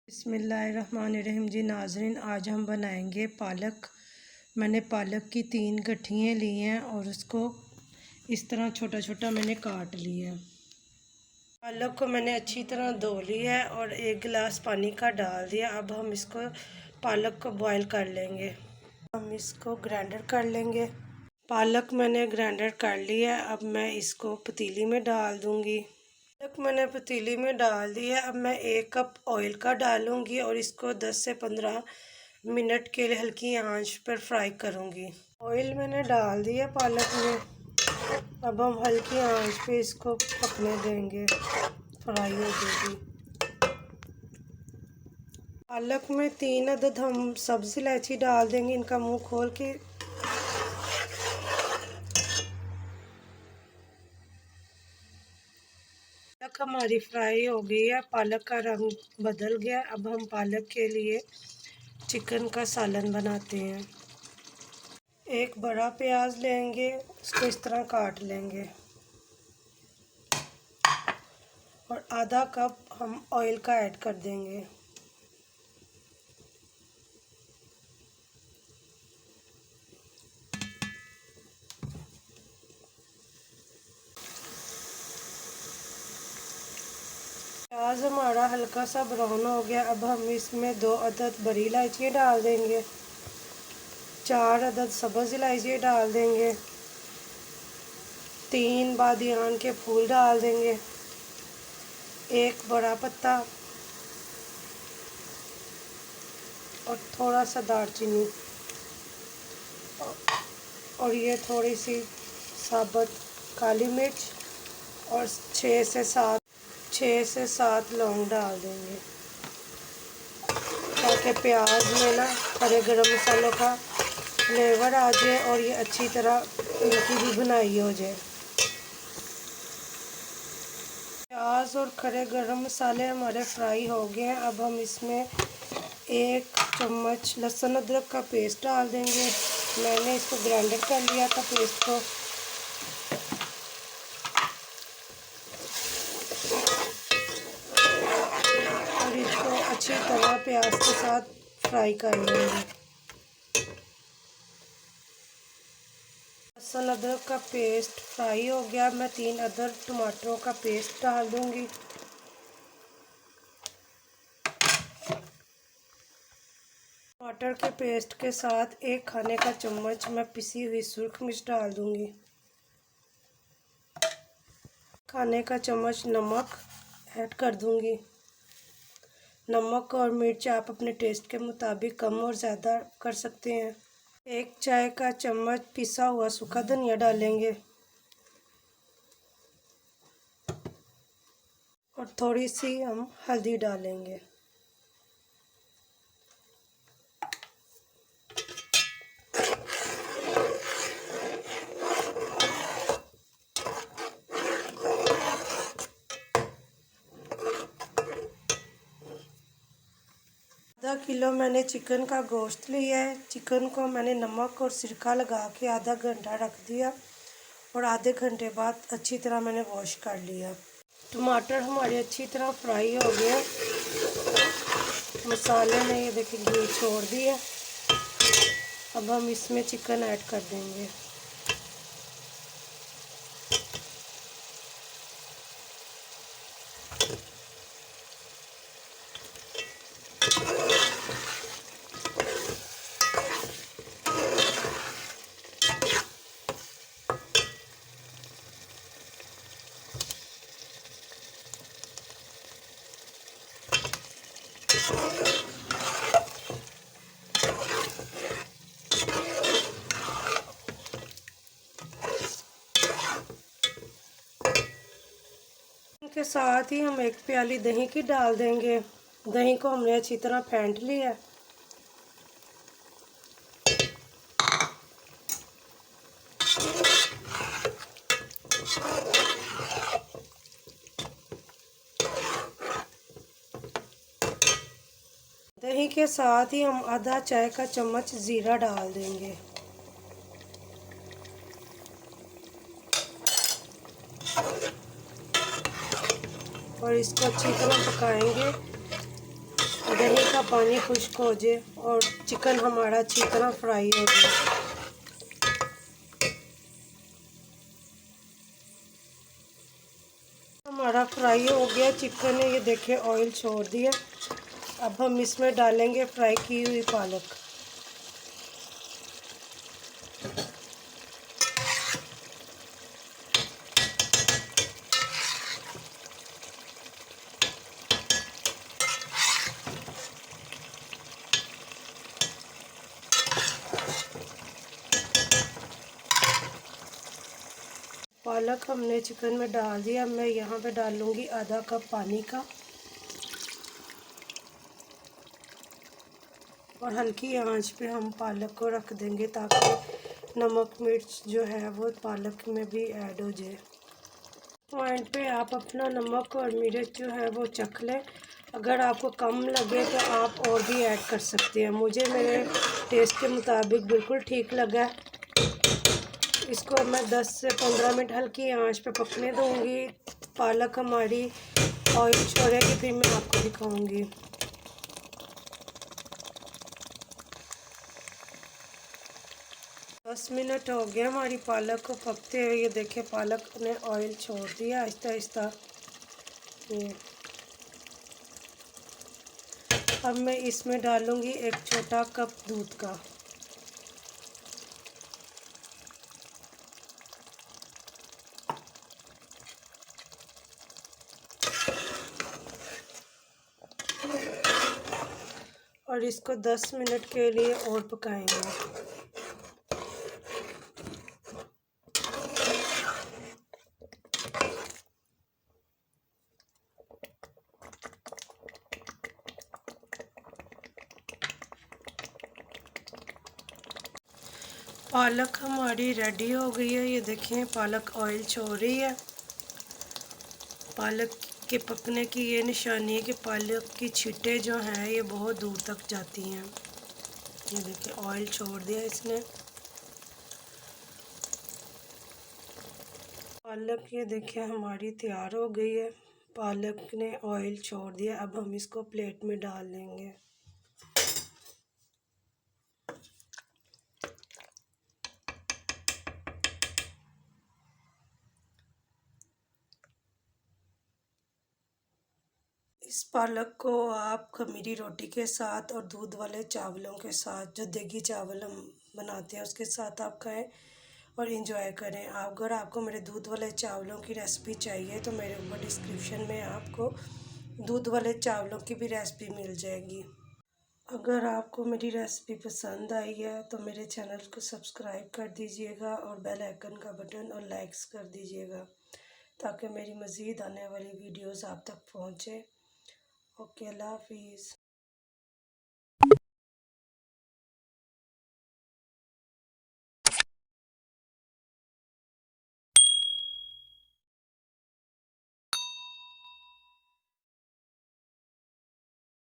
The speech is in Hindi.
बिस्मिल्लाहिर्रहमानिर्रहीम जी नाज़रीन, आज हम बनाएंगे पालक। मैंने पालक की 3 गठियाँ ली हैं और उसको इस तरह छोटा छोटा मैंने काट लिया है। पालक को मैंने अच्छी तरह धो लिया है और 1 गिलास पानी का डाल दिया। अब हम इसको पालक को बॉईल कर लेंगे। हम इसको ग्राइंडर कर लेंगे। पालक मैंने ग्राइंडर कर लिया है। अब मैं इसको पतीली में डाल दूँगी। पालक मैंने पतीली में डाल दिया। अब मैं 1 कप ऑयल का डालूंगी और इसको 10 से 15 मिनट के लिए हल्की आंच पर फ्राई करूंगी। ऑयल मैंने डाल दिया पालक में। अब हम हल्की आंच पे इसको पकने देंगे, फ्राई हो जाएगी। पालक में 3 अदद हम सब्ज़ इलायची डाल देंगे। इनका मुंह खोल के पालक हमारी फ्राई हो गई है। पालक का रंग बदल गया। अब हम पालक के लिए चिकन का सालन बनाते हैं। 1 बड़ा प्याज लेंगे, उसको इस तरह काट लेंगे और आधा कप हम ऑयल का ऐड कर देंगे। प्याज हमारा हल्का सा ब्राउन हो गया। अब हम इसमें 2 अदद बड़ी इलायची डाल देंगे, 4 अदद सब्ज़ इलायची डाल देंगे, 3 बादियान के फूल डाल देंगे, 1 बड़ा पत्ता और थोड़ा सा दालचीनी और ये थोड़ी सी साबुत काली मिर्च और 6 से 7 लौंग डाल देंगे ताकि प्याज में ना खड़े गरम मसालों का फ्लेवर आ जाए और ये अच्छी तरह इनकी भी भुनाई हो जाए। प्याज और खड़े गरम मसाले हमारे फ्राई हो गए हैं। अब हम इसमें 1 चम्मच लहसुन अदरक का पेस्ट डाल देंगे। मैंने इसको ग्राइंडर कर लिया था पेस्ट को। और इसको अच्छी तरह प्याज के साथ फ्राई कर लेंगे। लहसुन अदरक का पेस्ट फ्राई हो गया। मैं 3 अदद टमाटरों का पेस्ट डाल दूंगी। टमाटर के पेस्ट के साथ 1 खाने का चम्मच मैं पिसी हुई सुरख मिर्च डाल दूंगी। खाने का चम्मच नमक ऐड कर दूंगी। नमक और मिर्च आप अपने टेस्ट के मुताबिक कम और ज़्यादा कर सकते हैं। 1 चाय का चम्मच पिसा हुआ सूखा धनिया डालेंगे और थोड़ी सी हम हल्दी डालेंगे। आधा किलो मैंने चिकन का गोश्त लिया है। चिकन को मैंने नमक और सिरका लगा के आधा घंटा रख दिया और आधे घंटे बाद अच्छी तरह मैंने वॉश कर लिया। टमाटर हमारे अच्छी तरह फ्राई हो गए। मसाले ने ये देखिए घी छोड़ दिया। अब हम इसमें चिकन ऐड कर देंगे। के साथ ही हम 1 प्याली दही की डाल देंगे। दही को हमने अच्छी तरह फेंट लिया। दही के साथ ही हम आधा चाय का चम्मच ज़ीरा डाल देंगे। और इसको अच्छी तरह पकाएंगे दही का पानी खुश्क हो जाए और चिकन हमारा अच्छी तरह फ्राई हो जाए। हमारा फ्राई हो गया चिकन है, ये देखिए ऑयल छोड़ दिया। अब हम इसमें डालेंगे फ्राई की हुई पालक। पालक हमने चिकन में डाल दिया। मैं यहाँ पे डाल लूँगी आधा कप पानी का और हल्की आंच पे हम पालक को रख देंगे ताकि नमक मिर्च जो है वो पालक में भी ऐड हो जाए। पॉइंट पे आप अपना नमक और मिर्च जो है वो चख लें। अगर आपको कम लगे तो आप और भी ऐड कर सकते हैं। मुझे मेरे टेस्ट के मुताबिक बिल्कुल ठीक लगा। इसको मैं 10 से 15 मिनट हल्की आंच पे पकने दूंगी। पालक हमारी ऑयल छोड़ेगी फिर मैं आपको दिखाऊंगी। 10 मिनट हो गया हमारी पालक को पकते हुए। ये देखिए पालक ने ऑयल छोड़ दिया आहिस्ता आहिस्ता। अब मैं इसमें डालूंगी एक छोटा कप दूध का। और इसको 10 मिनट के लिए और पकाएंगे। पालक हमारी रेडी हो गई है। ये देखें पालक ऑयल छोड़ रही है। पालक के पकने की ये निशानी है कि पालक की छींटे जो हैं ये बहुत दूर तक जाती हैं। ये देखिए ऑयल छोड़ दिया इसने। पालक ये देखिए हमारी तैयार हो गई है। पालक ने ऑयल छोड़ दिया। अब हम इसको प्लेट में डाल लेंगे। इस पालक को आप खमीरी रोटी के साथ और दूध वाले चावलों के साथ, जो देगी चावल हम बनाते हैं उसके साथ आप खाएं और इन्जॉय करें। अगर आपको मेरे दूध वाले चावलों की रेसिपी चाहिए तो मेरे ऊपर डिस्क्रिप्शन में आपको दूध वाले चावलों की भी रेसिपी मिल जाएगी। अगर आपको मेरी रेसिपी पसंद आई है तो मेरे चैनल को सब्सक्राइब कर दीजिएगा और बेल आइकन का बटन और लाइक्स कर दीजिएगा ताकि मेरी मज़ीद आने वाली वीडियोस आप तक पहुँचे। ओके, अल्लाह हाफिज़।